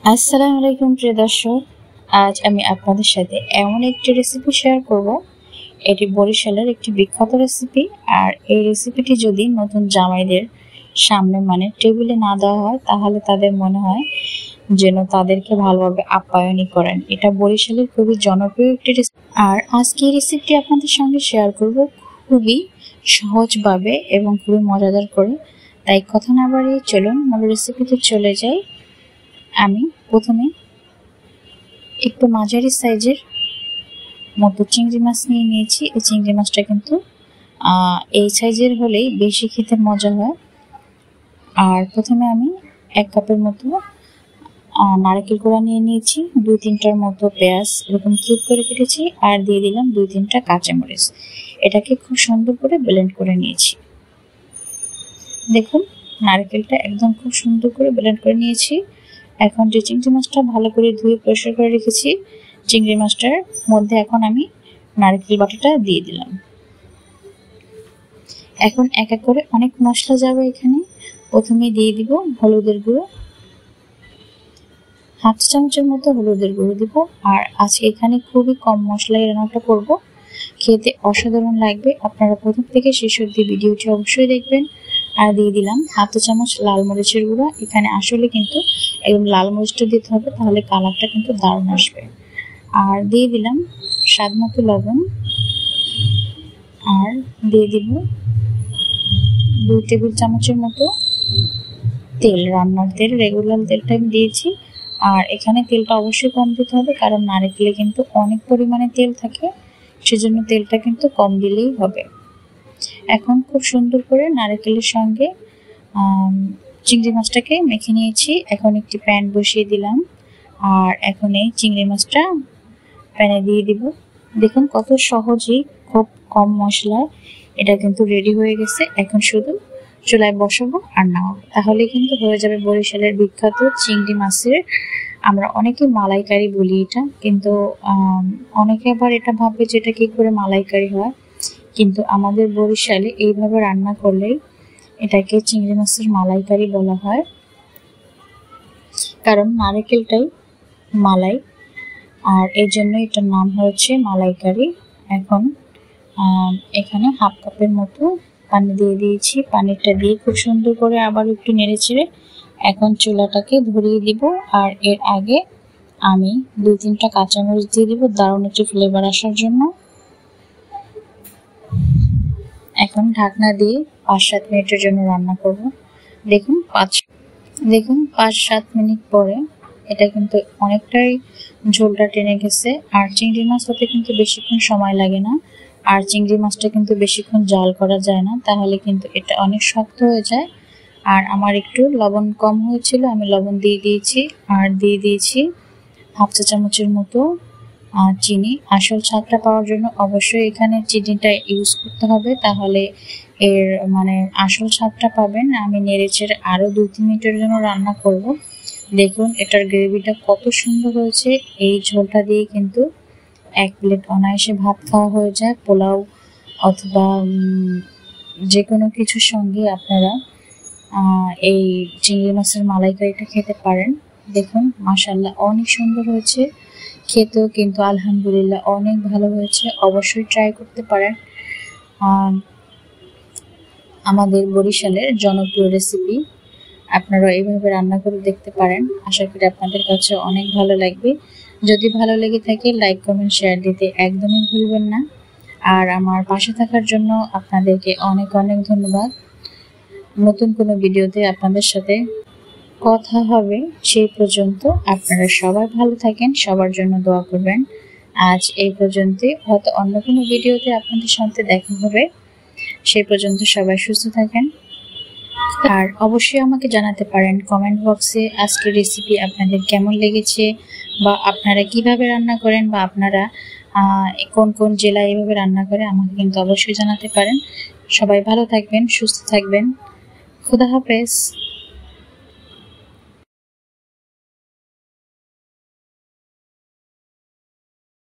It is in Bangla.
আসসালামু আলাইকুম প্রিয় দর্শক, আজ আমি আপনাদের সাথে এমন একটি রেসিপি শেয়ার করব। এটি বরিশালের একটি বিখ্যাত রেসিপি। আর এই রেসিপিটি যদি নতুন জামাইদের সামনে টেবিলে না দেওয়া হয়, তাহলে তাদের মনে হয় যেন তাদেরকে ভালোভাবে আপ্যায়নই করেন। এটা বরিশালের খুবই জনপ্রিয় একটি রেসিপি। আর আজকে এই রেসিপিটি আপনাদের সঙ্গে শেয়ার করব খুবই সহজভাবে এবং খুবই মজাদার করে। তাই কথা না বাড়িয়ে চলুন মূল রেসিপিতে চলে যাই। আমি প্রথমে একটু মাঝারি সাইজের মতো চিংড়ি মাছ নিয়ে নিয়েছি। এই চিংড়ি মাছটা কিন্তু এই সাইজের হলেই বেশি খেতে মজা হয়। আর প্রথমে আমি 1 কাপের মতো নারকেল কোড়া নিয়ে নিয়েছি, 2-3টার মতো পেঁয়াজ এরকম কিউব করে কেটেছি, আর দিয়ে দিলাম 2-3টা কাঁচামরিচ। এটাকে খুব সুন্দর করে ব্লেন্ড করে নিয়েছি। দেখুন, নারকেলটা একদম খুব সুন্দর করে ব্লেন্ড করে নিয়েছি। এখন যে চিংড়ি মাছটা ভালো করে ধুয়ে পরিষ্কার করে রেখেছি, চিংড়ি মাছটার মধ্যে এখন আমি নারকেল বাটাটা দিয়ে দিলাম। এখন এক এক করে অনেক মশলা যাবে এখানে। প্রথমে দিয়ে দিব হলুদের গুঁড়ো, 1/2 চামচের মতো হলুদের গুঁড়ো দিব। আর আজকে এখানে খুবই কম মশলায় রান্নাটা করব, খেতে অসাধারণ লাগবে। আপনারা প্রথম থেকে শেষ অবধি ভিডিওটি অবশ্যই দেখবেন। আর দিয়ে দিলাম 1/2 চামচ লাল মরিচের গুঁড়া। এখানে আসলে কিন্তু একদম লাল মরিচটা দিতে হবে, তাহলে কালারটা কিন্তু দারুণ আসবে। আর দিয়ে দিলাম স্বাদ মতো লবণ, আর দিয়ে দিব 2 টেবিল চামচের মতো তেল, রান্নার তেল, রেগুলার তেলটা আমি দিয়েছি। আর এখানে তেলটা অবশ্যই কম দিতে হবে, কারণ নারকেলে কিন্তু অনেক পরিমাণে তেল থাকে, সেজন্য তেলটা কিন্তু কম দিলেই হবে। এখন খুব সুন্দর করে নারকেলের সঙ্গে চিংড়ি মাছটাকে মেখে নিয়েছি। এখন একটি প্যান বসিয়ে দিলাম, আর এখন এই চিংড়ি মাছটা প্যানে দিয়ে দিব। দেখুন কত সহজেই খুব কম মশলায় এটা কিন্তু রেডি হয়ে গেছে। এখন শুধু চুলায় বসাবো আর নাও, তাহলে কিন্তু হয়ে যাবে বরিশালের বিখ্যাত চিংড়ি মাছের, আমরা অনেকে মালাইকারি বলি এটা, কিন্তু অনেকে আবার এটা ভাববে যে এটা কি করে মালাইকারি হয়। কিন্তু আমাদের বরিশালে এইভাবে রান্না করলেই এটাকে চিংড়ি মাছের মালাইকারি বলা হয়, কারণ নারকেলটাই মালাই, আর এই জন্য এটার নাম হয়েছে মালাইকারি। এখন এখানে 1/2 কাপের মতো পানি দিয়ে দিয়েছি। পানিটা দিয়ে খুব সুন্দর করে আবার একটু নেড়ে চেড়ে এখন চুলাটাকে ধরিয়ে দিব। আর এর আগে আমি 2-3টা কাঁচামরিচ দিয়ে দিব, দারুণ একটু ফ্লেভার আসার জন্য। এখন ঢাকনা দিয়ে 5-7 মিনিটের জন্য রান্না করব। দেখুন 5-7 মিনিট পরে এটা কিন্তু অনেকটাই ঝোলটা টেনে গেছে। আর চিংড়ি মাছ হতে কিন্তু বেশিক্ষণ সময় লাগে না, আর চিংড়ি মাছটা কিন্তু বেশিক্ষণ জাল করা যায় না, তাহলে কিন্তু এটা অনেক শক্ত হয়ে যায়। আর আমার একটু লবণ কম হয়েছিল, আমি লবণ দিয়ে দিয়েছি। আর দিয়ে দিয়েছি 1/2 চা চামচের মতো চিনি। আসল স্বাদটা পাওয়ার জন্য অবশ্যই এখানে চিনিটা ইউজ করতে হবে, তাহলে এর আসল স্বাদটা পাবেন। আমি নেড়েচেড়ে আরও 2-3 মিনিটের জন্য রান্না করব। দেখুন এটার গ্রেভিটা কত সুন্দর হয়েছে। এই ঝোলটা দিয়ে কিন্তু 1 প্লেট অনায়াসে ভাত খাওয়া হয়ে যায়, পোলাও অথবা যে কোনো কিছুর সঙ্গে আপনারা এই চিংড়ি মাছের মালাইকারিটা খেতে পারেন। দেখুন মাশাআল্লাহ অনেক সুন্দর হয়েছে, খেতেও কিন্তু আলহামদুলিল্লাহ অনেক ভালো হয়েছে। অবশ্যই ট্রাই করতে পারেন। আমাদের বরিশালের জনপ্রিয় রেসিপি, আপনারা এইভাবে রান্না করে দেখতে পারেন। আশা করি আপনাদের কাছে অনেক ভালো লাগবে। যদি ভালো লেগে থাকে লাইক, কমেন্ট, শেয়ার দিতে একদমই ভুলবেন না। আর আমার পাশে থাকার জন্য আপনাদেরকে অনেক অনেক ধন্যবাদ। নতুন কোনো ভিডিওতে আপনাদের সাথে কথা হবে, সেই পর্যন্ত আপনারা সবাই ভালো থাকেন, সবার জন্য দোয়া করবেন। আজ এই পর্যন্তই, হয়তো অন্য কোনো ভিডিওতে আপনাদের সাথে দেখা হবে। সেই পর্যন্ত সবাই সুস্থ থাকেন। আর অবশ্যই আমাকে জানাতে পারেন কমেন্ট বক্সে আজকের রেসিপি আপনাদের কেমন লেগেছে, বা আপনারা কিভাবে রান্না করেন, বা আপনারা কোন কোন জেলায় এইভাবে রান্না করে, আমাকে কিন্তু অবশ্যই জানাতে পারেন। সবাই ভালো থাকবেন, সুস্থ থাকবেন। খুদা হাফেজ।